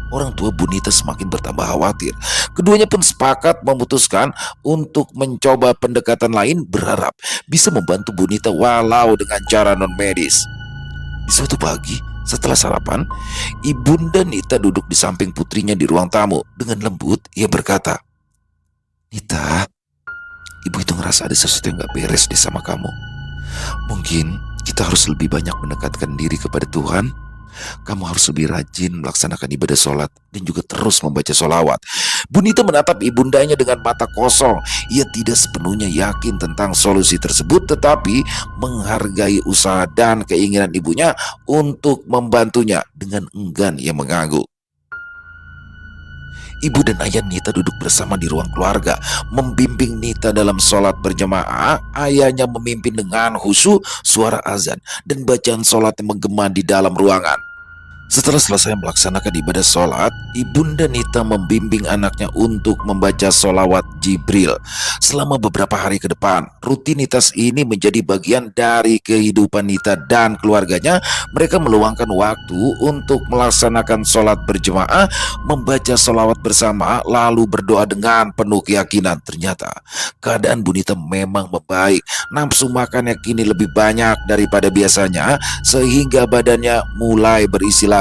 Orang tua Bunita semakin bertambah khawatir. Keduanya pun sepakat memutuskan untuk mencoba pendekatan lain, berharap bisa membantu Bunita walau dengan cara non-medis. Di suatu pagi, setelah sarapan, Ibunda Nita duduk di samping putrinya di ruang tamu. Dengan lembut, ia berkata, "Nita, ibu itu ngerasa ada sesuatu yang gak beres deh sama kamu. Mungkin kita harus lebih banyak mendekatkan diri kepada Tuhan. Kamu harus lebih rajin melaksanakan ibadah sholat dan juga terus membaca sholawat." Bunita menatap ibundanya dengan mata kosong. Ia tidak sepenuhnya yakin tentang solusi tersebut, tetapi menghargai usaha dan keinginan ibunya untuk membantunya. Dengan enggan ia mengangguk. Ibu dan ayah Nita duduk bersama di ruang keluarga, membimbing Nita dalam sholat berjamaah. Ayahnya memimpin dengan khusyuk, suara azan dan bacaan sholat yang menggema di dalam ruangan. Setelah selesai melaksanakan ibadah sholat, Ibunda Nita membimbing anaknya untuk membaca sholawat Jibril. Selama beberapa hari ke depan, rutinitas ini menjadi bagian dari kehidupan Nita dan keluarganya. Mereka meluangkan waktu untuk melaksanakan sholat berjemaah, membaca sholawat bersama, lalu berdoa dengan penuh keyakinan. Ternyata keadaan Bunita memang membaik. Nafsu makannya kini lebih banyak daripada biasanya, sehingga badannya mulai berisi lagi.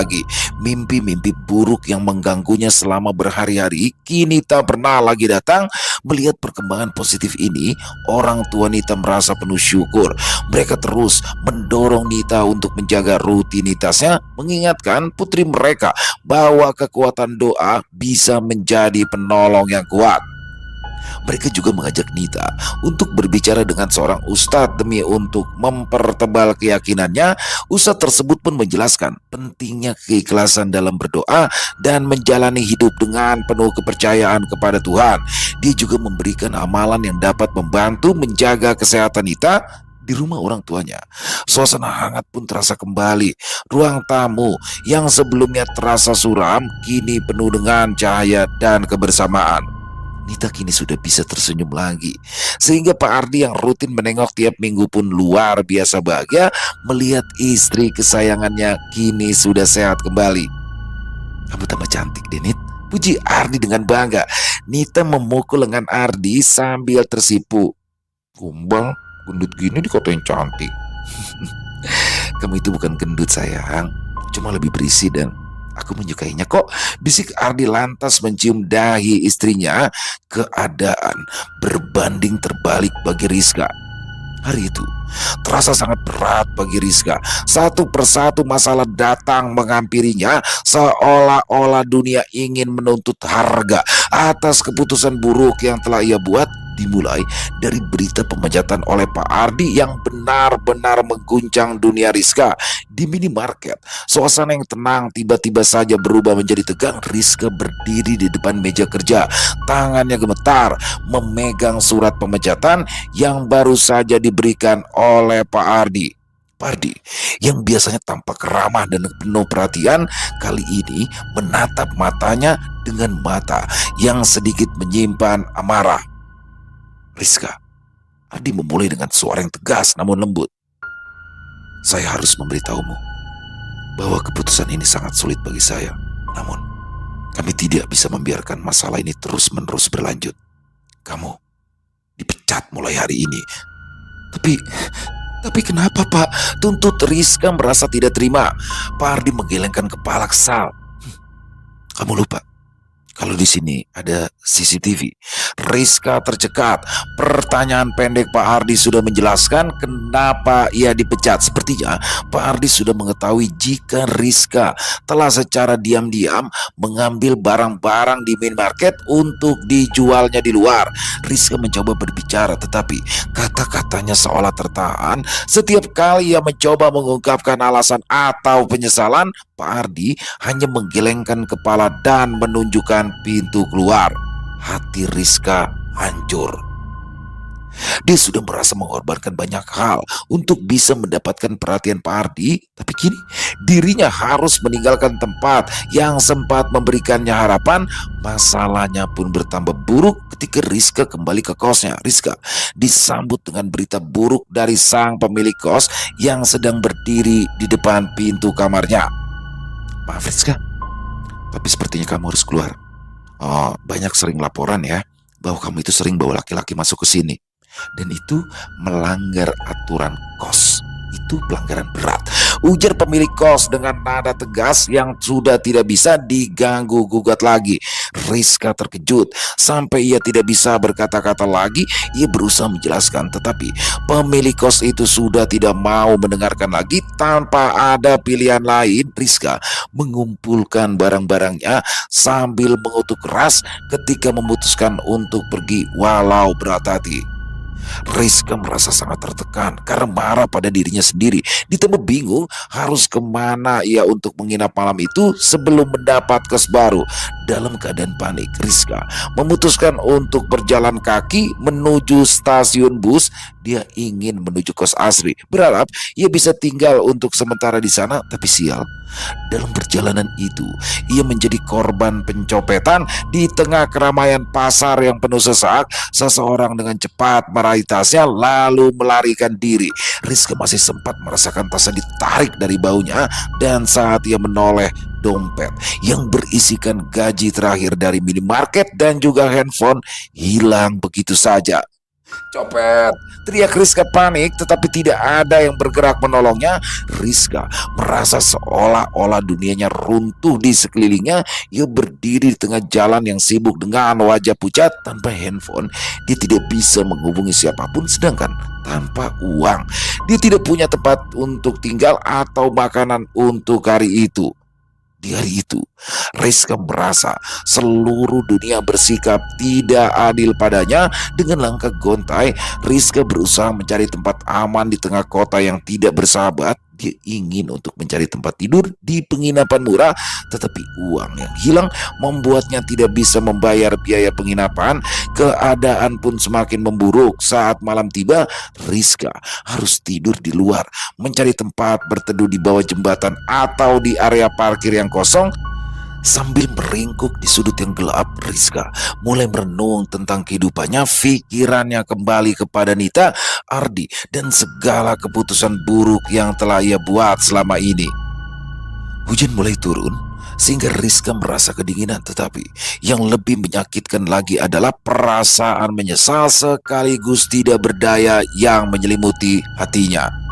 Mimpi-mimpi buruk yang mengganggunya selama berhari-hari kini tak pernah lagi datang. Melihat perkembangan positif ini, orang tua Nita merasa penuh syukur. Mereka terus mendorong Nita untuk menjaga rutinitasnya, mengingatkan putri mereka bahwa kekuatan doa bisa menjadi penolong yang kuat. Mereka juga mengajak Nita untuk berbicara dengan seorang ustadz demi untuk mempertebal keyakinannya. Ustadz tersebut pun menjelaskan pentingnya keikhlasan dalam berdoa dan menjalani hidup dengan penuh kepercayaan kepada Tuhan. Dia juga memberikan amalan yang dapat membantu menjaga kesehatan Nita di rumah orang tuanya. Suasana hangat pun terasa kembali. Ruang tamu yang sebelumnya terasa suram kini penuh dengan cahaya dan kebersamaan. Nita kini sudah bisa tersenyum lagi, sehingga Pak Ardi yang rutin menengok tiap minggu pun luar biasa bahagia melihat istri kesayangannya kini sudah sehat kembali. "Kamu tambah cantik, Denit," puji Ardi dengan bangga. Nita memukul lengan Ardi sambil tersipu. "Kumbang, gendut gini dikatain cantik." "Kamu itu bukan gendut sayang, cuma lebih berisi dan aku menyukainya kok," bisik Ardi lantas mencium dahi istrinya. Keadaan berbanding terbalik bagi Rizka. Hari itu terasa sangat berat bagi Rizka. Satu persatu masalah datang menghampirinya, seolah-olah dunia ingin menuntut harga atas keputusan buruk yang telah ia buat. Dimulai dari berita pemecatan oleh Pak Ardi yang benar-benar mengguncang dunia Rizka. Di minimarket, suasana yang tenang tiba-tiba saja berubah menjadi tegang. Rizka berdiri di depan meja kerja, tangannya gemetar memegang surat pemecatan yang baru saja diberikan oleh Pak Ardi. Pak Ardi yang biasanya tampak ramah dan penuh perhatian, kali ini menatap matanya dengan mata yang sedikit menyimpan amarah. Rizka, Ardi memulai dengan suara yang tegas namun lembut. Saya harus memberitahumu bahwa keputusan ini sangat sulit bagi saya. Namun, kami tidak bisa membiarkan masalah ini terus-menerus berlanjut. Kamu dipecat mulai hari ini. Tapi kenapa, Pak? Tuntut Rizka merasa tidak terima. Pak Ardi menggelengkan kepala kesal. Kamu lupa kalau di sini ada CCTV. Rizka tercekat. Pertanyaan pendek Pak Ardi sudah menjelaskan kenapa ia dipecat. Sepertinya Pak Ardi sudah mengetahui jika Rizka telah secara diam-diam mengambil barang-barang di minimarket untuk dijualnya di luar. Rizka mencoba berbicara, tetapi kata-katanya seolah tertahan. Setiap kali ia mencoba mengungkapkan alasan atau penyesalan, Pak Ardi hanya menggelengkan kepala dan menunjukkan pintu keluar. Hati Rizka hancur. Dia sudah merasa mengorbankan banyak hal untuk bisa mendapatkan perhatian Pak Ardi, tapi kini dirinya harus meninggalkan tempat yang sempat memberikannya harapan. Masalahnya pun bertambah buruk ketika Rizka kembali ke kosnya. Rizka disambut dengan berita buruk dari sang pemilik kos yang sedang berdiri di depan pintu kamarnya. Maaf Rizka, tapi sepertinya kamu harus keluar. Oh, banyak sering laporan ya bahwa kamu itu sering bawa laki-laki masuk ke sini. Dan itu melanggar aturan kos. Itu pelanggaran berat, ujar pemilik kos dengan nada tegas yang sudah tidak bisa diganggu gugat lagi. Rizka terkejut sampai ia tidak bisa berkata-kata lagi. Ia berusaha menjelaskan, tetapi pemilik kos itu sudah tidak mau mendengarkan lagi. Tanpa ada pilihan lain, Rizka mengumpulkan barang-barangnya sambil mengutuk keras ketika memutuskan untuk pergi walau berat hati. Rizka merasa sangat tertekan karena marah pada dirinya sendiri. Ditambah bingung harus kemana ia untuk menginap malam itu sebelum mendapat kos baru. Dalam keadaan panik, Rizka memutuskan untuk berjalan kaki menuju stasiun bus. Dia ingin menuju kos asri, berharap ia bisa tinggal untuk sementara di sana. Tapi sial, dalam perjalanan itu ia menjadi korban pencopetan. Di tengah keramaian pasar yang penuh sesak, seseorang dengan cepat meraih tasnya lalu melarikan diri. Rizka masih sempat merasakan tasnya ditarik dari baunya, dan saat ia menoleh, dompet yang berisikan gaji terakhir dari minimarket dan juga handphone hilang begitu saja. Copet, teriak Rizka panik, tetapi tidak ada yang bergerak menolongnya. Rizka merasa seolah-olah dunianya runtuh di sekelilingnya. Ia berdiri di tengah jalan yang sibuk dengan wajah pucat. Tanpa handphone, dia tidak bisa menghubungi siapapun, sedangkan tanpa uang, dia tidak punya tempat untuk tinggal atau makanan untuk hari itu. Di hari itu, Rizka merasa seluruh dunia bersikap tidak adil padanya. Dengan langkah gontai, Rizka berusaha mencari tempat aman di tengah kota yang tidak bersahabat. Dia ingin untuk mencari tempat tidur di penginapan murah, tetapi uang yang hilang membuatnya tidak bisa membayar biaya penginapan. Keadaan pun semakin memburuk. Saat malam tiba, Rizka harus tidur di luar, mencari tempat berteduh di bawah jembatan atau di area parkir yang kosong. Sambil meringkuk di sudut yang gelap, Rizka mulai merenung tentang kehidupannya. Pikirannya kembali kepada Nita, Ardi, dan segala keputusan buruk yang telah ia buat selama ini. Hujan mulai turun sehingga Rizka merasa kedinginan, tetapi yang lebih menyakitkan lagi adalah perasaan menyesal sekaligus tidak berdaya yang menyelimuti hatinya.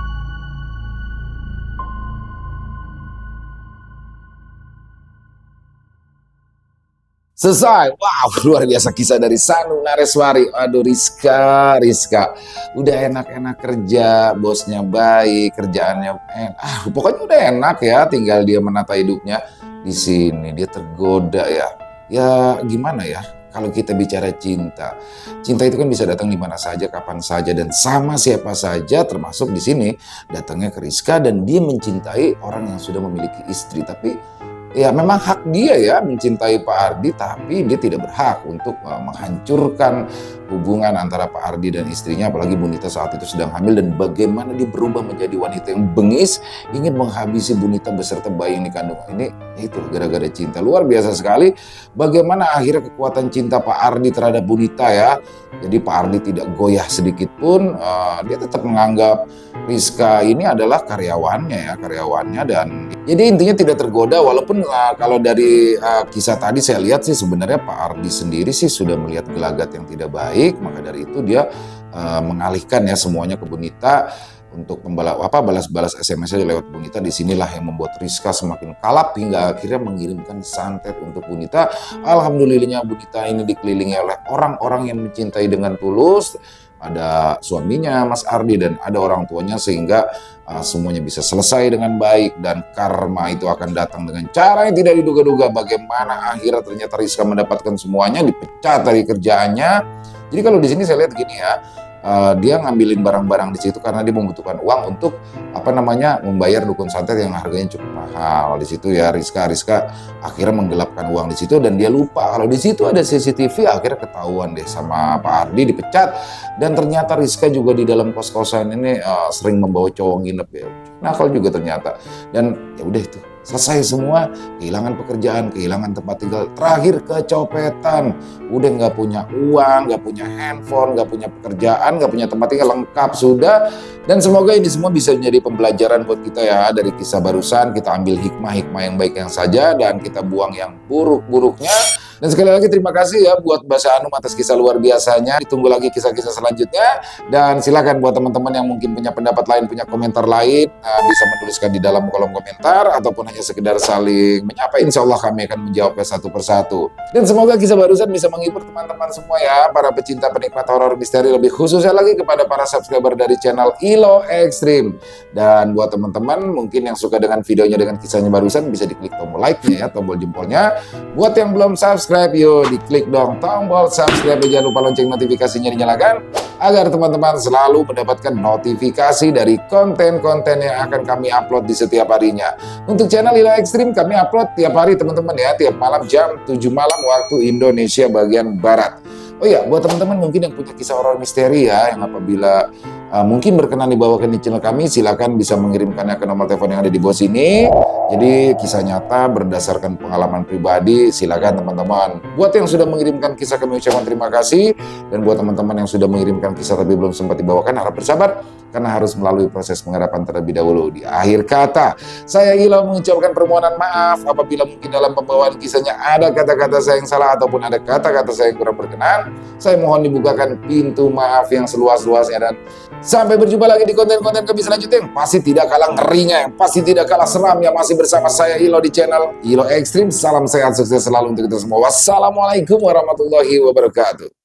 Selesai. Wow, luar biasa kisah dari Sanu Nareswari. Aduh, Rizka. Udah enak-enak kerja, bosnya baik, kerjaannya enak. Pokoknya udah enak ya, tinggal dia menata hidupnya. Di sini dia tergoda ya. Ya gimana ya? kalau kita bicara cinta, cinta itu kan bisa datang di mana saja, kapan saja, dan sama siapa saja, termasuk di sini datangnya ke Rizka dan dia mencintai orang yang sudah memiliki istri. Tapi ya memang hak dia ya mencintai Pak Ardi, tapi dia tidak berhak untuk menghancurkan hubungan antara Pak Ardi dan istrinya, apalagi Bu Nita saat itu sedang hamil, dan bagaimana dia berubah menjadi wanita yang bengis, ingin menghabisi Bu Nita beserta bayi yang dikandung ini. Itu gara-gara cinta. Luar biasa sekali bagaimana akhirnya kekuatan cinta Pak Ardi terhadap Bu Nita ya. Jadi Pak Ardi tidak goyah sedikit pun, dia tetap menganggap Rizka ini adalah karyawannya, dan jadi intinya tidak tergoda. Walaupun kalau dari kisah tadi saya lihat sih sebenarnya Pak Ardi sendiri sih sudah melihat gelagat yang tidak baik, maka dari itu dia mengalihkan ya semuanya ke Bu Nita untuk balas-balas SMS-nya lewat Bu Nita. Disinilah yang membuat Rizka semakin kalap hingga akhirnya mengirimkan santet untuk Bu Nita. Alhamdulillahnya Bu Nita ini dikelilingi oleh orang-orang yang mencintai dengan tulus. Ada suaminya Mas Ardi dan ada orang tuanya, sehingga semuanya bisa selesai dengan baik, dan karma itu akan datang dengan cara yang tidak diduga-duga. Bagaimana akhirnya ternyata Rizka mendapatkan semuanya, dipecat dari kerjaannya. Jadi kalau di sini saya lihat gini ya, dia ngambilin barang-barang di situ karena dia membutuhkan uang untuk membayar dukun santet yang harganya cukup mahal. Di situ ya Rizka akhirnya menggelapkan uang di situ, dan dia lupa kalau di situ ada CCTV. Akhirnya ketahuan deh sama Pak Ardi, dipecat. Dan ternyata Rizka juga di dalam kos-kosan ini sering membawa cowok nginep ya. Nakal juga ternyata. Dan ya udah itu selesai semua, kehilangan pekerjaan, kehilangan tempat tinggal, terakhir kecopetan. Udah nggak punya uang, nggak punya handphone, nggak punya pekerjaan, nggak punya tempat tinggal, lengkap sudah. Dan semoga ini semua bisa menjadi pembelajaran buat kita ya. Dari kisah barusan kita ambil hikmah yang baik yang saja, dan kita buang yang buruk-buruknya. Dan sekali lagi terima kasih ya buat Mbak Anum atas kisah luar biasanya. Ditunggu lagi kisah-kisah selanjutnya. Dan silakan buat teman-teman yang mungkin punya pendapat lain, punya komentar lain, bisa menuliskan di dalam kolom komentar, ataupun hanya sekedar saling menyapa. Insya Allah kami akan menjawabnya satu persatu. Dan semoga kisah barusan bisa menghibur teman-teman semua ya, para pecinta penikmat horor misteri, lebih khususnya lagi kepada para subscriber dari channel Ilo Extreme. Dan buat teman-teman mungkin yang suka dengan videonya, dengan kisahnya barusan, bisa diklik tombol like-nya ya, tombol jempolnya. Buat yang belum subscribe, yuk diklik dong tombol subscribe, dan jangan lupa lonceng notifikasinya dinyalakan agar teman-teman selalu mendapatkan notifikasi dari konten-konten yang akan kami upload di setiap harinya. Untuk channel Ilo Extreme kami upload tiap hari teman-teman ya, tiap malam jam 7 malam waktu Indonesia bagian Barat. Oh iya, buat teman-teman mungkin yang punya kisah horor misteri ya, yang apabila mungkin berkenan dibawakan di channel kami, silakan bisa mengirimkannya ke nomor telepon yang ada di bawah sini. Jadi kisah nyata berdasarkan pengalaman pribadi, silakan teman-teman. Buat yang sudah mengirimkan kisah, kami ucapkan terima kasih. Dan buat teman-teman yang sudah mengirimkan kisah tapi belum sempat dibawakan, harap bersabar karena harus melalui proses penggarapan terlebih dahulu. Di akhir kata, saya Ilo mengucapkan permohonan maaf apabila mungkin dalam pembawaan kisahnya ada kata-kata saya yang salah ataupun ada kata-kata saya yang kurang berkenan. Saya mohon dibukakan pintu maaf yang seluas-luasnya, dan sampai berjumpa lagi di konten-konten kami selanjutnya yang pasti tidak kalah ngerinya, yang pasti tidak kalah seram, yang masih bersama saya Ilo di channel Ilo Extreme. Salam sehat, sukses selalu untuk kita semua. Wassalamualaikum warahmatullahi wabarakatuh.